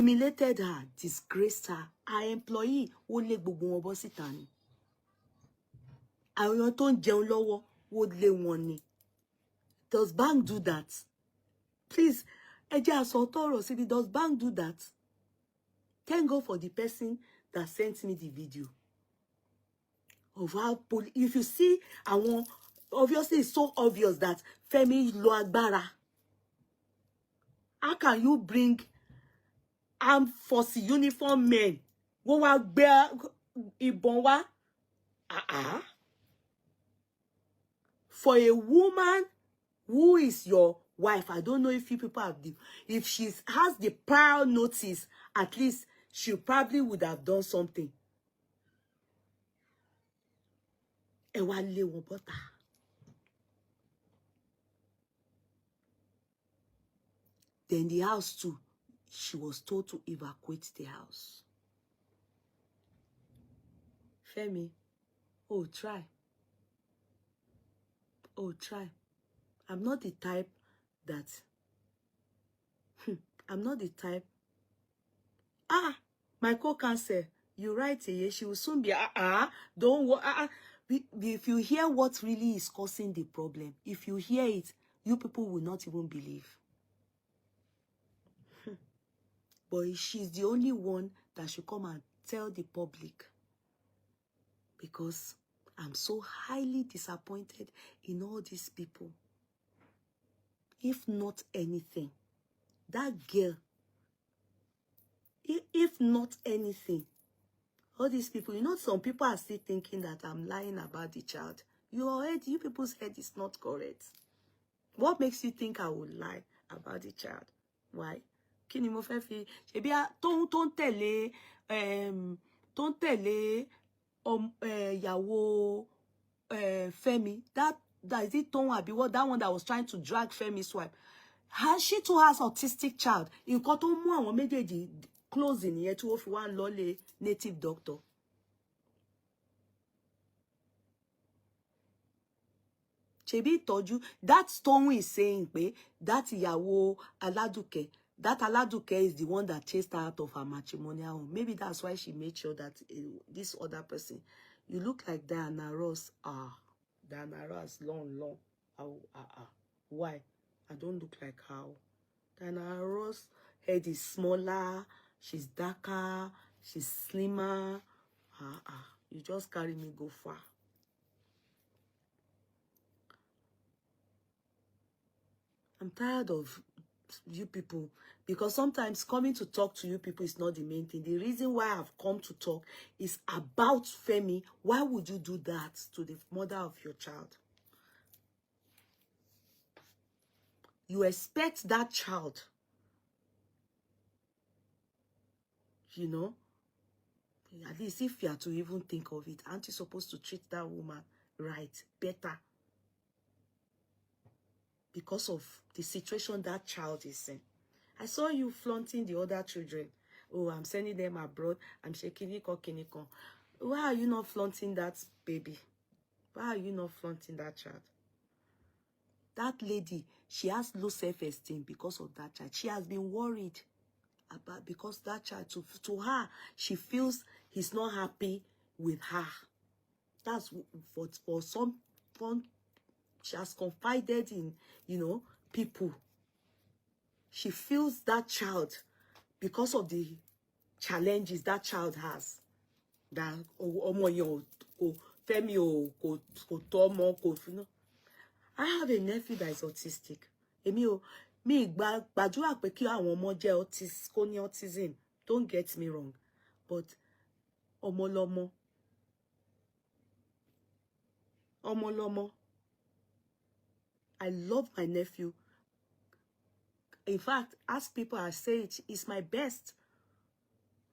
humiliated her, disgraced her. Her employee ó lé gbogbo wọn bọ́ síta ni. Àwọn tó ń jẹun lọ́wọ́ ó lé wọn ni. Does bank do that? Please, ẹ jẹ́ a sọ tọrọ síbi. Does bank do that? Thank God for the person that sent me the video of how if you see àwọn, obviously it's so obvious that Femi lo agbára. How can you bring armed force uniform men wọ́n wá gbé ìbọn wá? For a woman who is your wife, I don't know if you people have if she has the prior notice, at least she probably would have done something. Ẹ wá lé wọn bọ́ta. Then the house too, she was told to evacuate the house. Femi, oh, try. Oh, try. I'm not the type that... I'm not the type... my co-cancer, you write here, she will soon be... don't worry. If you hear what really is causing the problem, if you hear it, you people will not even believe. But she's the only one that should come and tell the public. Because I'm so highly disappointed in all these people. If not anything, that girl, if not anything, all these people, you know, some people are still thinking that I'm lying about the child. You people's head is not correct. What makes you think I would lie about the child? Why? Kí ni mo fẹ́ fi ṣebí tó ń tẹ̀lé ìyàwó Femi, that is it Toun àbí what, that one that was trying to drag Femi's wife. She too has autistic child. Nǹkan tó mú àwọn méjèèjì close nìyẹn tí wọ́n fi wá lọ native doctor. Ṣebí ìtọ́jú, that Toun is saying pé that ìyàwó Aladuke, that Aladuke is the one that chased her out of her matrimonial home. Maybe that's why she made sure that this other person, you look like Diana Ross. Diana Ross, long. Why? I don't look like how. Diana Ross' head is smaller, she's darker, she's slimmer. You just carry me go far. I'm tired of you people, because sometimes coming to talk to you people is not the main thing. The reason why I've come to talk is about Femi. Why would you do that to the mother of your child? You expect that child, you know, at least if you are to even think of it, aren't you supposed to treat that woman right, better? Because of the situation that child is in. I saw you flaunting the other children. Oh, I'm sending them abroad. I'm shaking kiniko. Why are you not flaunting that baby? Why are you not flaunting that child? That lady, she has low self-esteem because of that child. She has been worried about, because that child, to her, she feels he's not happy with her. That's for some fun. She has confided in, you know, people. She feels that child, because of the challenges that child has, that Femi I have a nephew that is autistic. Mi gbàdúrà pé kí àwọn ọmọ jẹ́ autism. Don't get me wrong. But ọmọ lọ́mọ. I love my nephew. In fact, ask people, I say it, it's my best.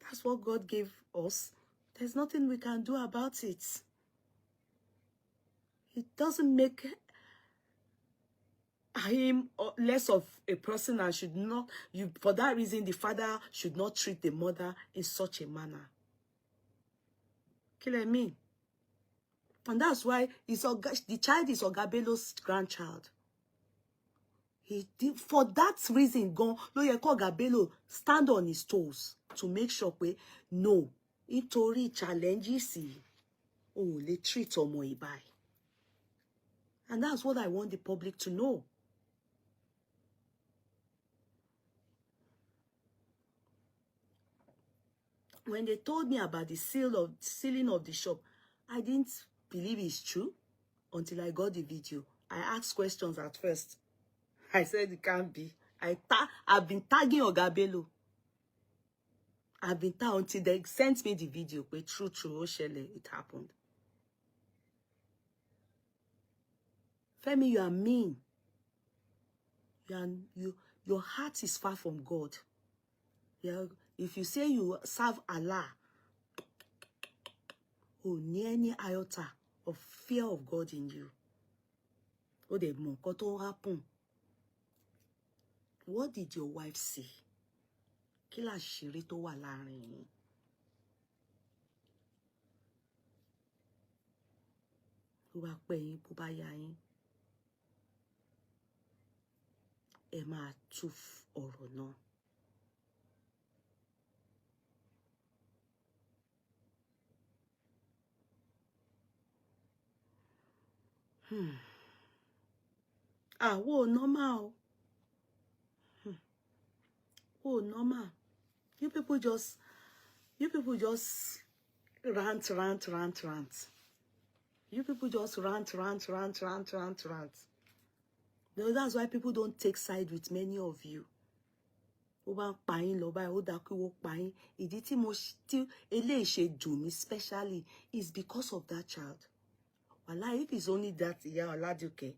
That's what God gave us. There's nothing we can do about it. It doesn't make him less of a person, and should not, for that reason, the father should not treat the mother in such a manner. Kill me. And that's why the child is Oga Bello's grandchild. He did, for that reason, gone. Lo ye ko Gabelo stand on his toes to make sure pé no, nítorí challenges oh, they treat ọmọ ìbáyìí. And that's what I want the public to know. When they told me about the sealing of the shop, I didn't believe it's true until I got the video. I asked questions at first. I said it can't be. I've been tagging Oga Bello. I've been tagging until they sent me the video. But true, Oshele, it happened. Femi, you are mean. Your heart is far from God. Yeah, if you say you serve Allah, oh, near any iota of fear of God in you. Oh, the monkoto happen. What did your wife say? Kí l'àṣírí tó wà láàrin yín? Bó bá pẹ́ yín, bó bá yá yín, ẹ máa tú ọ̀rọ̀ náà. Wo normal. Wo normal. You people just rant. You people just rant. No, that's why people don't take side with many of you. Ó bá ń pa yín lọ báyìí, ó dá kí wọ́n pa yín. Ìdí tí mo tí eléyìí ṣe dùn mí specially is because of that child. Wallahi, if it's only that Ìyá Ọládùkẹ́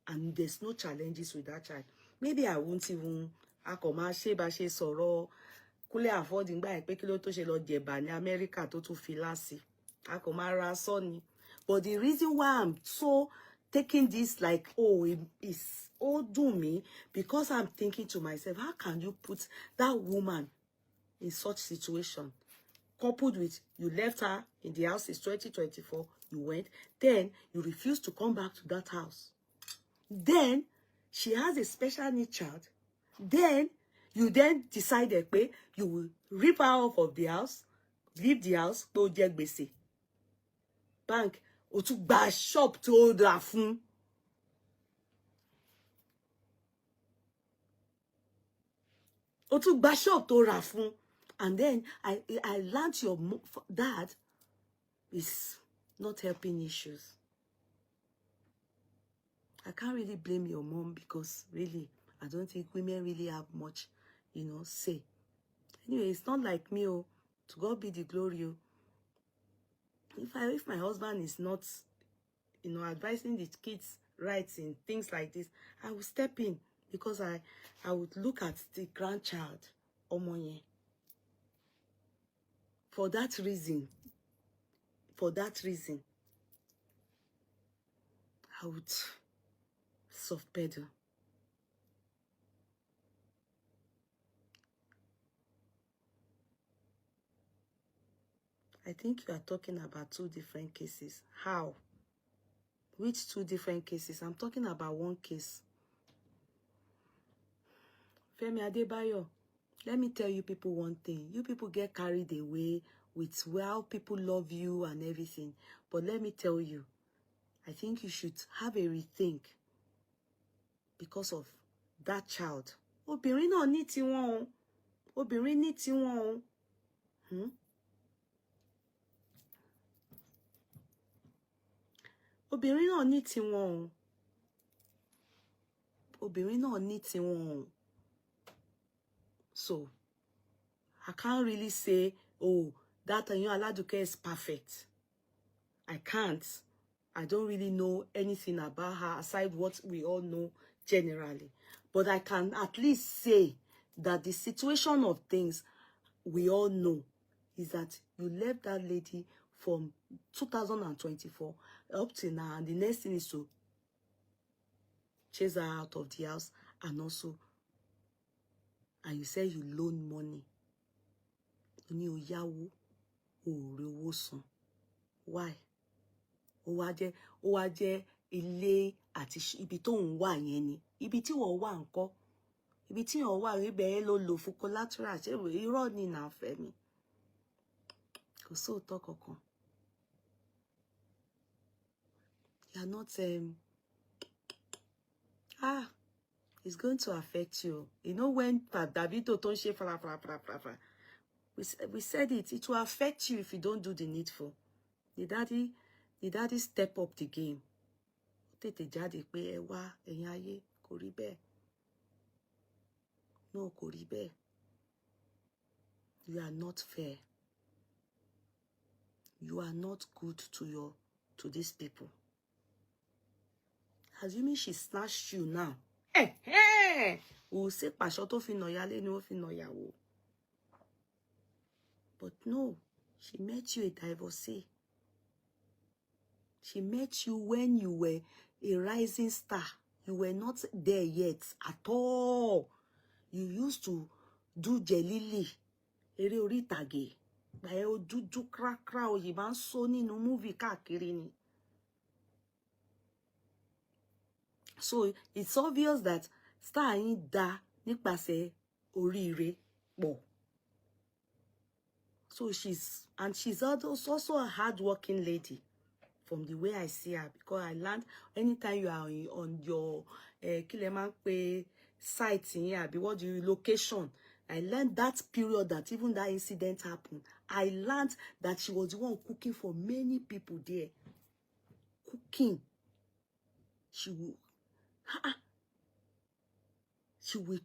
and there's no challenges with that child, maybe I won't even akọ̀má ṣe bá ṣe sọ̀rọ̀ Kúnlé afford ngbà yẹn pé kí ló tó ṣe lọ jẹ̀bà ní Amẹ́ríkà tó tún fi láàsì. Akọ̀má ra sọ ni. But the reason why I'm so taking this like, oh, it's all dùn mí, because I'm thinking to myself, how can you put that woman in such situation? Coupled with you left her in the house, it's 2024, you went, then you refused to come back to that house. Then she has a special need child. Then you then decided you will rip her off of the house, leave the house, tó jẹ gbèsè. Bank, ó tún gba shop tó rà fún. Ó tún gba shop tó rà fún. And then I learned your dad is not helping issues. I can't really blame your mom because really, I don't think women really have much, say. Anyway, it's not like me, oh, to God be the glory. Oh. If my husband is not, advising the kids' rights in things like this, I will step in because I would look at the grandchild, Omoye. For that reason, I would soft pedal. I think you are talking about two different cases. How? Which two different cases? I'm talking about one case. Femi Adebayo, let me tell you people one thing. You people get carried away with how people love you and everything. But let me tell you, I think you should have a rethink because of that child. Obìnrin náà ní tiwọn. Obìnrin ní tiwọn. Obìnrin náà ní tiwọn. Obìnrin náà ní tiwọn. So, I can't really say, oh, that Aladuke is perfect. I can't. I don't really know anything about her aside what we all know generally. But I can at least say that the situation of things we all know is that you left that lady from 2024 up to now, and the next thing is to chase her out of the house, and also, and you say you loan money. Why? Ó wá jẹ́ ilé àti ibi tó ń wà yẹn ni. Ibi tí wọ́n wà ńkọ́. Ibi tí wọ́n wà ibẹ̀ yẹn ló lò fún collateral. Ṣé irọ́ ni náà Fẹ́mi? Kò sóòótọ́ kankan. You are not it's going to affect you. You know when Davido tó ń ṣe fara. We said it. It will affect you if you don't do the needful. The daddy step up the game. Tètè jáde pé ẹ wá ẹ̀yin ayé kò rí bẹ́ẹ̀. No, kò rí bẹ́ẹ̀. You are not fair. You are not good to these people. Assuming she snatched you now. We'll say pàṣọ tó fi nà yálé ni ó fi nà yàwó. But no, she met you a divorcee. She met you when you were a rising star. You were not there yet at all. You used to do jelili, eré orí ìtàgé. Báyẹ̀ ó dúdú krakra ó yìí máa ń sọ nínú movie káàkiri ni. So it's obvious that star yín dá nípasẹ̀ oríire pọ̀. So she's also a hardworking lady from the way I see her, because I learned anytime you are on your kí lẹ máa ń pè site yẹn àbí what do you location. I learned that period that even that incident happened. I learned that she was the one cooking for many people there. Cooking. She will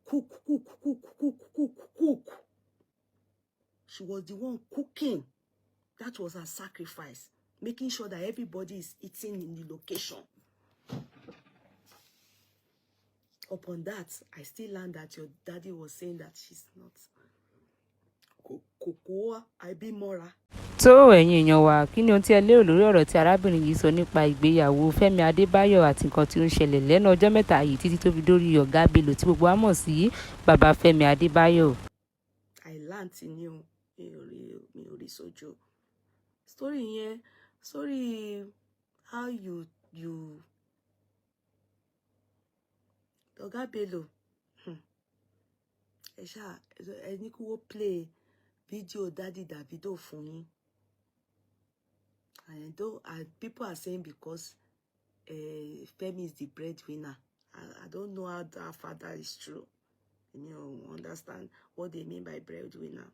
cook. She was the one cooking. That was her sacrifice. Making sure that everybody is eating in the location. Upon that, I still learned that your daddy was saying that she's not. Kokoa, I be mora. Tó ẹ̀yin èèyàn wa, kí ni ohun tí ẹ lérò lórí ọ̀rọ̀ tí arábìnrin yìí sọ nípa ìgbéyàwó Fẹ́mi Adébáyọ̀ àti nǹkan tí ó ń ṣẹlẹ̀ lẹ́nu ọjọ́ mẹ́ta yìí títí tó fi dórí ọ̀gá Bello tí gbogbo wa mọ̀ sí bàbá Fẹ́mi Adébáyọ̀. I learned in you, mi ò rí sójú. Story how you ọ̀gá Bello. Ẹ ní kí wọ́n play video Daddy Davido fún yín. And people are saying because Femi is the breadwinner. I don't know how far that is true. You understand what they mean by breadwinner.